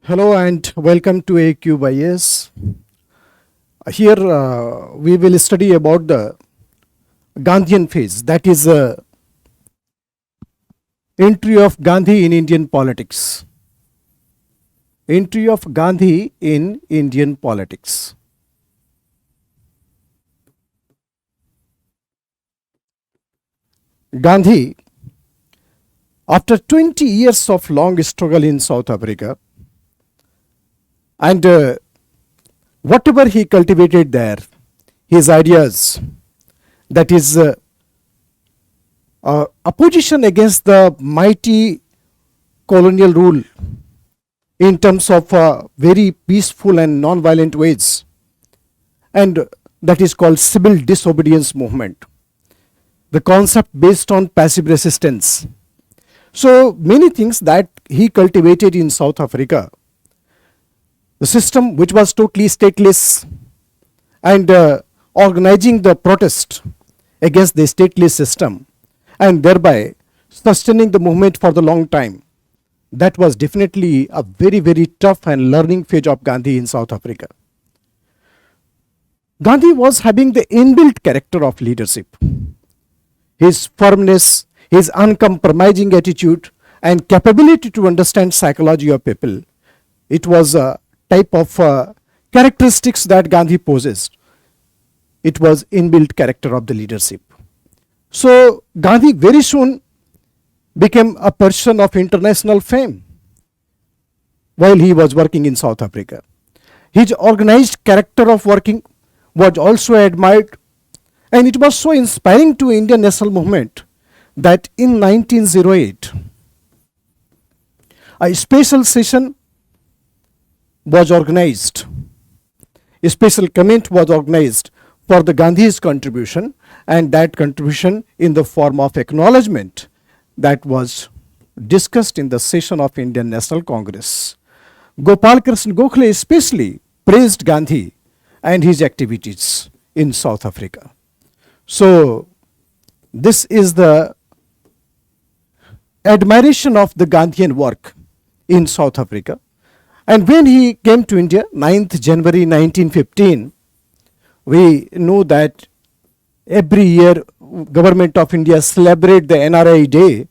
Hello and welcome to AQYS. Here we will study about the Gandhian phase, that is entry of Gandhi in Indian politics. Entry of Gandhi in Indian politics. Gandhi, after 20 years of long struggle in South Africa, and whatever he cultivated there, his ideas, that is opposition against the mighty colonial rule in terms of very peaceful and non-violent ways, and that is called civil disobedience movement, the concept based on passive resistance. So many things that he cultivated in South Africa, the system which was totally stateless, and organizing the protest against the stateless system, and thereby sustaining the movement for the long time. That was definitely a very, very tough and learning phase of Gandhi in South Africa. Gandhi was having the inbuilt character of leadership. His firmness, his uncompromising attitude, and capability to understand psychology of people, it was a type of characteristics that Gandhi possessed. It was inbuilt character of the leadership. So Gandhi very soon became a person of international fame while he was working in South Africa. His organized character of working was also admired, and it was so inspiring to Indian national movement that in 1908 a special session was organized. A special comment was organized for the Gandhi's contribution, and that contribution in the form of acknowledgement that was discussed in the session of Indian National Congress. Gopal Krishna Gokhale especially praised Gandhi and his activities in South Africa. So this is the admiration of the Gandhian work in South Africa. And when he came to India, 9th January 1915, we know that every year government of India celebrate the NRI day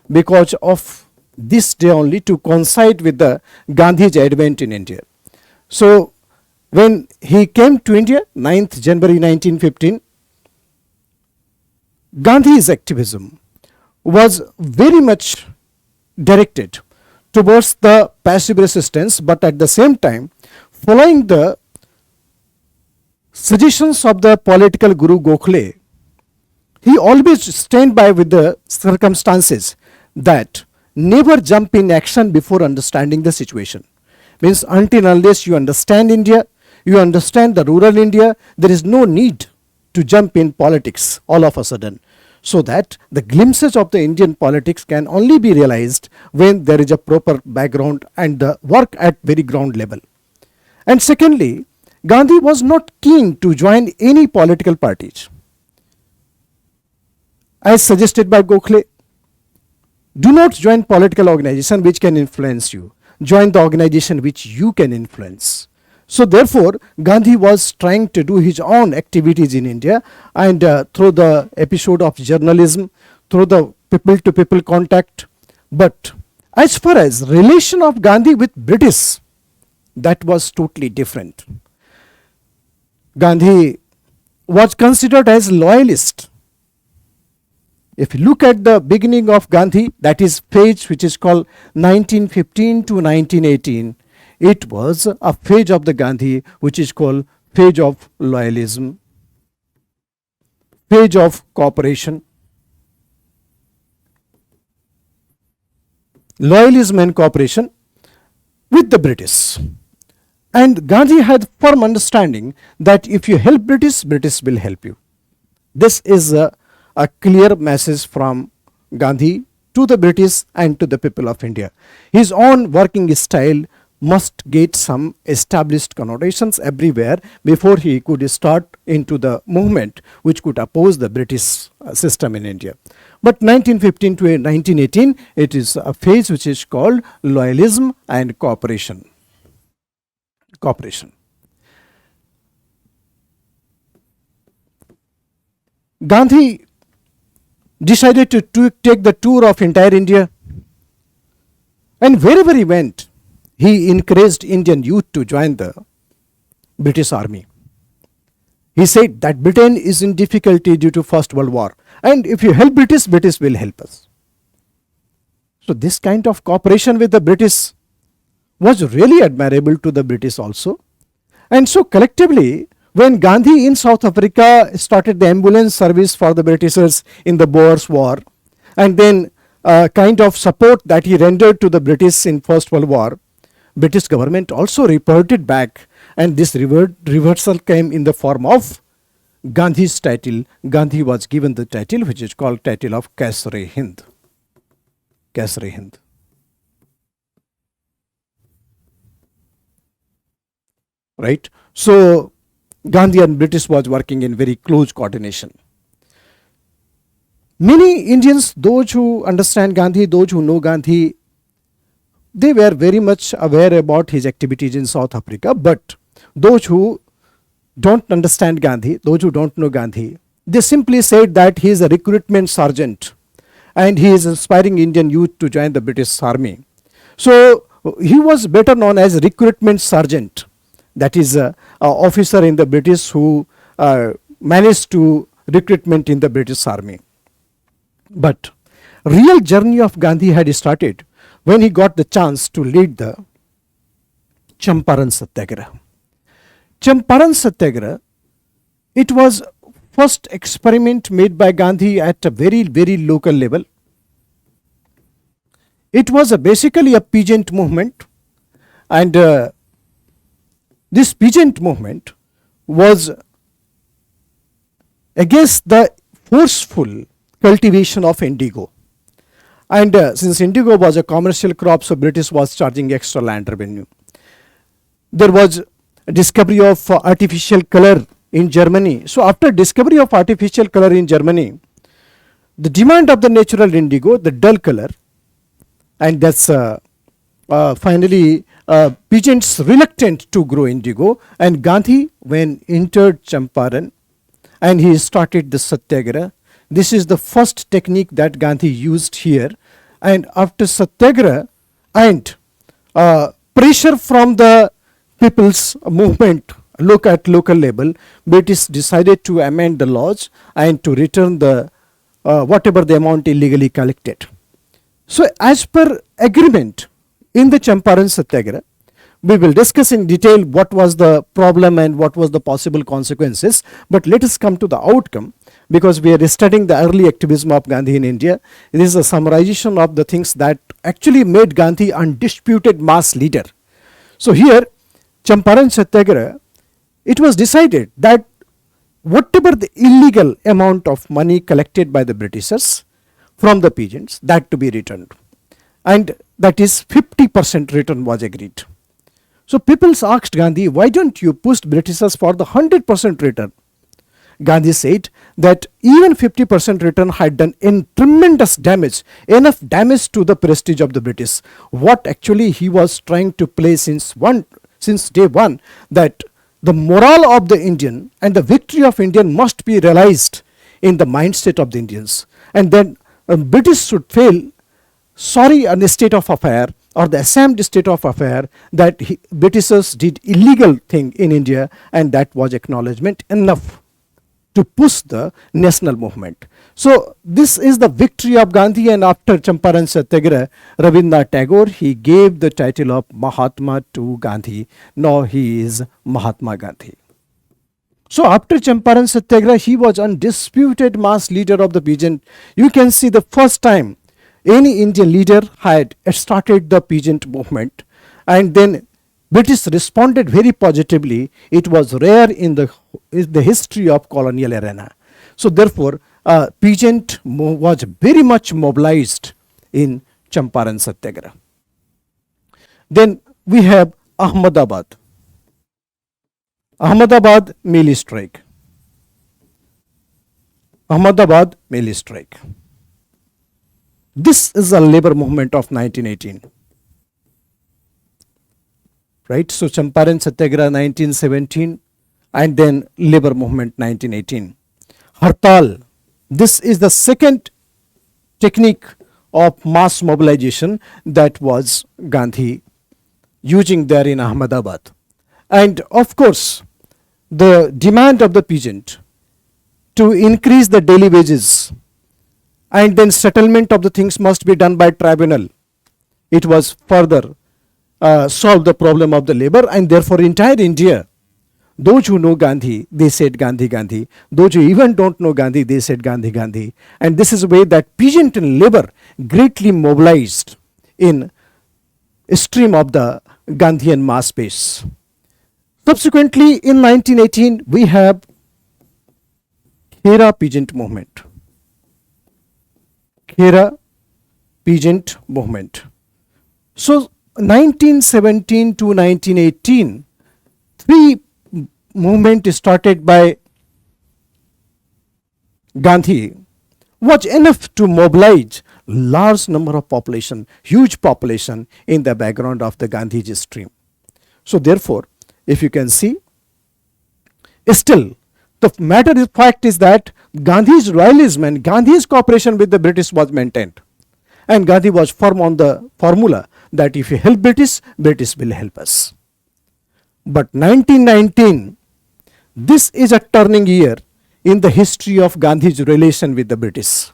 because of this day only, to coincide with the Gandhi's advent in India. So when he came to India, 9th January 1915, Gandhi's activism was very much directed towards the passive resistance, but at the same time following the suggestions of the political guru Gokhale, he always stand by with the circumstances that never jump in action before understanding the situation. Means until unless you understand India, you understand the rural India, there is no need to jump in politics all of a sudden. So that the glimpses of the Indian politics can only be realized when there is a proper background and the work at very ground level. And secondly, Gandhi was not keen to join any political parties. As suggested by Gokhale, do not join political organization which can influence you. Join the organization which you can influence. So therefore, Gandhi was trying to do his own activities in India, and through the episode of journalism, through the people to people contact. But as far as relation of Gandhi with British, that was totally different. Gandhi was considered as loyalist. If you look at the beginning of Gandhi, that is phase which is called 1915 to 1918, it was a phase of the Gandhi which is called phase of loyalism, phase of cooperation, loyalism and cooperation with the British. And Gandhi had firm understanding that if you help British, British will help you. This is a clear message from Gandhi to the British and to the people of India. His own working style must get some established connotations everywhere before he could start into the movement which could oppose the British system in India. But 1915 to 1918, it is a phase which is called loyalism and cooperation. cooperation. Gandhi decided to take the tour of entire India, and wherever he went, he encouraged Indian youth to join the British Army. He said that Britain is in difficulty due to First World War, and if you help British, British will help us. So this kind of cooperation with the British was really admirable to the British also. And so collectively, when Gandhi in South Africa started the ambulance service for the Britishers in the Boers War, and then kind of support that he rendered to the British in First World War, British government also reported back, and this reversal came in the form of Gandhi's title. Gandhi was given the title which is called title of Kaisar-e-Hind. Kaisar-e-Hind. Right? So Gandhi and British was working in very close coordination. Many Indians, those who understand Gandhi, those who know Gandhi, they were very much aware about his activities in South Africa, but those who don't understand Gandhi, those who don't know Gandhi, they simply said that he is a recruitment sergeant and he is inspiring Indian youth to join the British Army. So he was better known as recruitment sergeant, that is a officer in the British who managed to recruitment in the British Army. But real journey of Gandhi had started when he got the chance to lead the Champaran Satyagraha. Champaran Satyagraha, it was first experiment made by Gandhi at a very, very local level. It was basically a peasant movement, and this peasant movement was against the forceful cultivation of indigo. And since indigo was a commercial crop, so British was charging extra land revenue. There was a discovery of artificial color in Germany. So after discovery of artificial color in Germany, the demand of the natural indigo, the dull color, and that's finally peasants reluctant to grow indigo, and Gandhi when entered Champaran and he started the Satyagraha. This is the first technique that Gandhi used here, and after Satyagraha and pressure from the people's movement at local level, British decided to amend the laws and to return the whatever the amount illegally collected. So as per agreement in the Champaran Satyagraha, we will discuss in detail what was the problem and what was the possible consequences, but let us come to the outcome, because we are studying the early activism of Gandhi in India. It is a summarization of the things that actually made Gandhi undisputed mass leader. So here, Champaran Satyagraha, it was decided that whatever the illegal amount of money collected by the Britishers from the peasants, that to be returned, and that is 50% return was agreed. So people asked Gandhi, why don't you push Britishers for the 100% return? Gandhi said that even 50% return had done tremendous damage, enough damage to the prestige of the British. What actually he was trying to play since day one, that the morale of the Indian and the victory of Indian must be realized in the mindset of the Indians, and then British should feel sorry on the state of affair or the ashamed state of affair that Britishers did illegal thing in India, and that was acknowledgement enough to push the national movement. So this is the victory of Gandhi, and after Champaran Satyagraha, Rabindranath Tagore, he gave the title of Mahatma to Gandhi. Now he is Mahatma Gandhi. So after Champaran Satyagraha, he was undisputed mass leader of the peasant. You can see the first time any Indian leader had started the peasant movement, and then British responded very positively. It was rare in the history of colonial arena. So therefore, peasant was very much mobilized in Champaran Satyagraha. Then we have Ahmedabad. Ahmedabad Melee Strike. Ahmedabad Melee Strike. This is a labor movement of 1918. right? So Champaran Satyagraha 1917 and then labor movement 1918. Hartal, this is the second technique of mass mobilization that was Gandhi using there in Ahmedabad. And of course, the demand of the peasant to increase the daily wages and then settlement of the things must be done by tribunal. It was further solve the problem of the labor, and therefore entire India, those who know Gandhi, they said Gandhi, Gandhi. Those who even don't know Gandhi, they said Gandhi, Gandhi. And this is a way that peasant and labor greatly mobilized in stream of the Gandhian mass base. Subsequently, in 1918, we have Khera peasant movement. Khera peasant movement. So 1917 to 1918, three movement started by Gandhi was enough to mobilize large number of population, huge population in the background of the Gandhiji stream. So therefore, if you can see, still the matter of fact is that Gandhi's royalism and Gandhi's cooperation with the British was maintained. And Gandhi was firm on the formula that if you help British, British will help us. But 1919, this is a turning year in the history of Gandhi's relation with the British.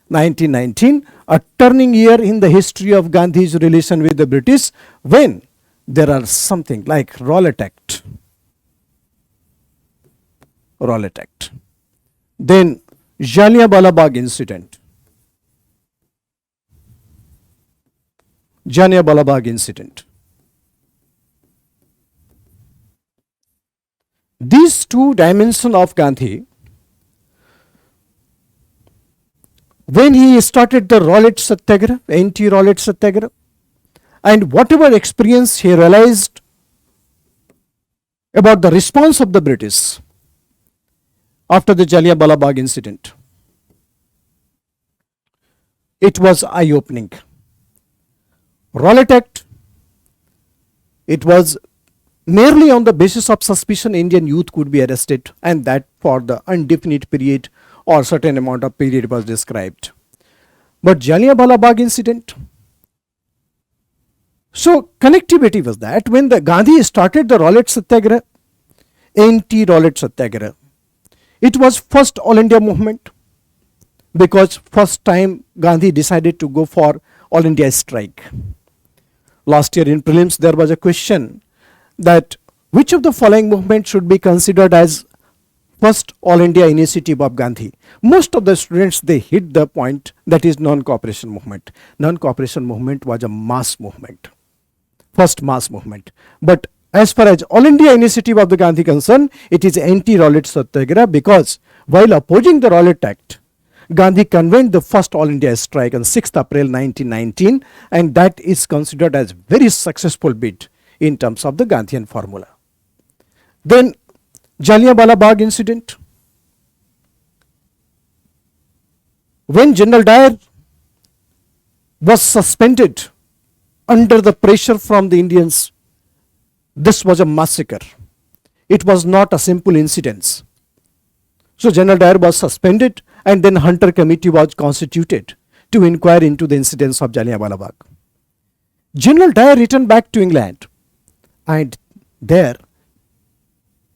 1919, a turning year in the history of Gandhi's relation with the British, when there are something like Rowlatt Act. Rowlatt Act. Then Jallianwala Bagh incident. Jallianwala Bagh incident. These two dimensions of Gandhi, when he started the Rowlatt Satyagraha, anti-Rowlatt Satyagraha, and whatever experience he realized about the response of the British after the Jallianwala Bagh incident, it was eye-opening. Rowlatt Act, it was merely on the basis of suspicion Indian youth could be arrested, and that for the indefinite period or certain amount of period was described. But Jallianwala Bagh incident, so connectivity was that when the Gandhi started the Rowlatt Satyagraha, anti-Rowlatt Satyagraha, it was first All India movement, because first time Gandhi decided to go for All India strike. Last year in prelims there was a question that which of the following movement should be considered as first All India initiative of Gandhi. Most of the students, they hit the point, that is non-cooperation movement. Non-cooperation movement was a mass movement, first mass movement. But as far as All India initiative of the Gandhi concerned, it is anti-Rowlatt Satyagraha, because while opposing the Rowlatt Act, Gandhi convened the first All India strike on 6th April 1919, and that is considered as very successful bid in terms of the Gandhian formula. Then Jallianwala Bagh incident, when General Dyer was suspended under the pressure from the Indians, this was a massacre. It was not a simple incident. So General Dyer was suspended, and then Hunter Committee was constituted to inquire into the incidents of Jallianwala Bagh. General Dyer returned back to England, and there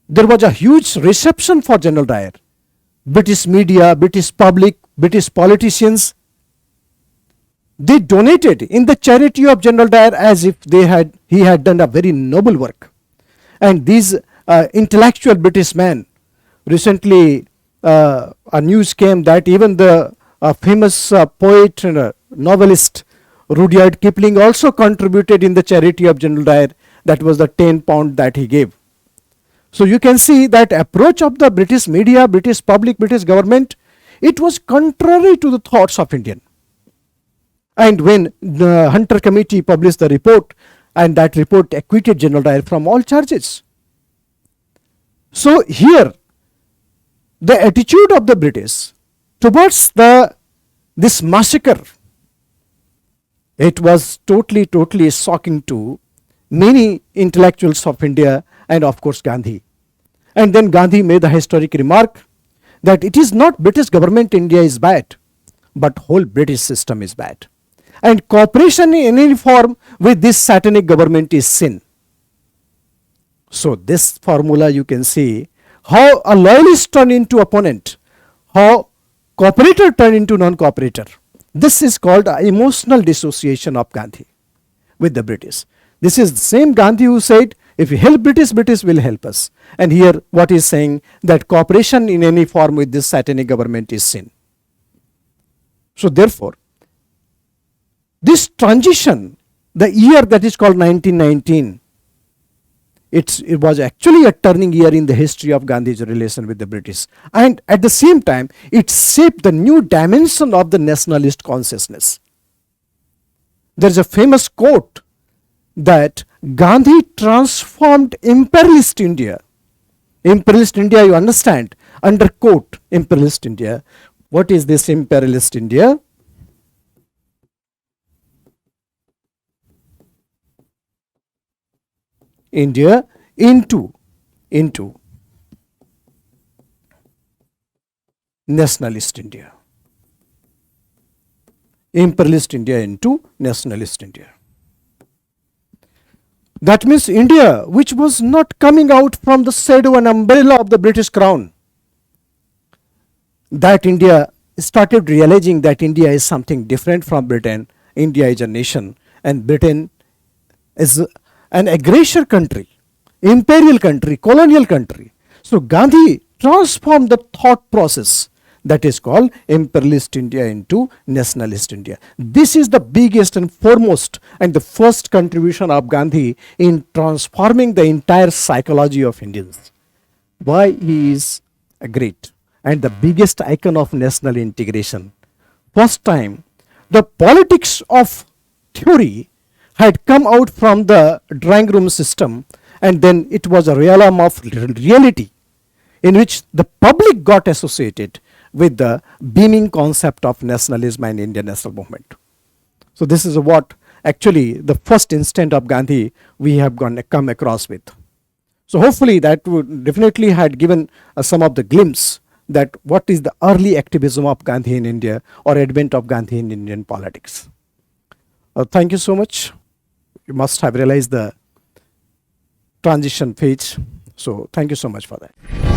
was a huge reception for General Dyer. British media, British public, British politicians, they donated in the charity of General Dyer as if he had done a very noble work. And these intellectual British men, recently a news came that even the famous poet and novelist Rudyard Kipling also contributed in the charity of General Dyer. That was the £10 that he gave. So you can see that approach of the British media, British public, British government, it was contrary to the thoughts of Indian. And when the Hunter Committee published the report, and that report acquitted General Dyer from all charges. So here, the attitude of the British towards this massacre, it was totally shocking to many intellectuals of India, and of course Gandhi. And then Gandhi made the historic remark that it is not British government India is bad, but whole British system is bad. And cooperation in any form with this satanic government is sin. So this formula you can see how a loyalist turn into opponent, how cooperator turn into non-cooperator. This is called emotional dissociation of Gandhi with the British. This is the same Gandhi who said, if we help British, British will help us. And here what is saying that cooperation in any form with this satanic government is sin. So therefore, this transition, the year that is called 1919, it was actually a turning year in the history of Gandhi's relation with the British. And at the same time, it shaped the new dimension of the nationalist consciousness. There is a famous quote that Gandhi transformed imperialist India. Imperialist India, you understand, under quote, imperialist India. What is this imperialist India? India into nationalist India. Imperialist India into nationalist India. That means India, which was not coming out from the shadow and umbrella of the British crown, that India started realizing that India is something different from Britain. India is a nation, and Britain is an aggressor country, imperial country, colonial country. So Gandhi transformed the thought process that is called imperialist India into nationalist India. This is the biggest and foremost and the first contribution of Gandhi in transforming the entire psychology of Indians. Why he is a great and the biggest icon of national integration. First time the politics of theory had come out from the drawing room system, and then it was a realm of reality in which the public got associated with the beaming concept of nationalism and Indian national movement. So this is what actually the first instant of Gandhi we have come across with. So hopefully that would definitely had given some of the glimpse that what is the early activism of Gandhi in India or advent of Gandhi in Indian politics. Thank you so much. You must have realized the transition phase. So thank you so much for that.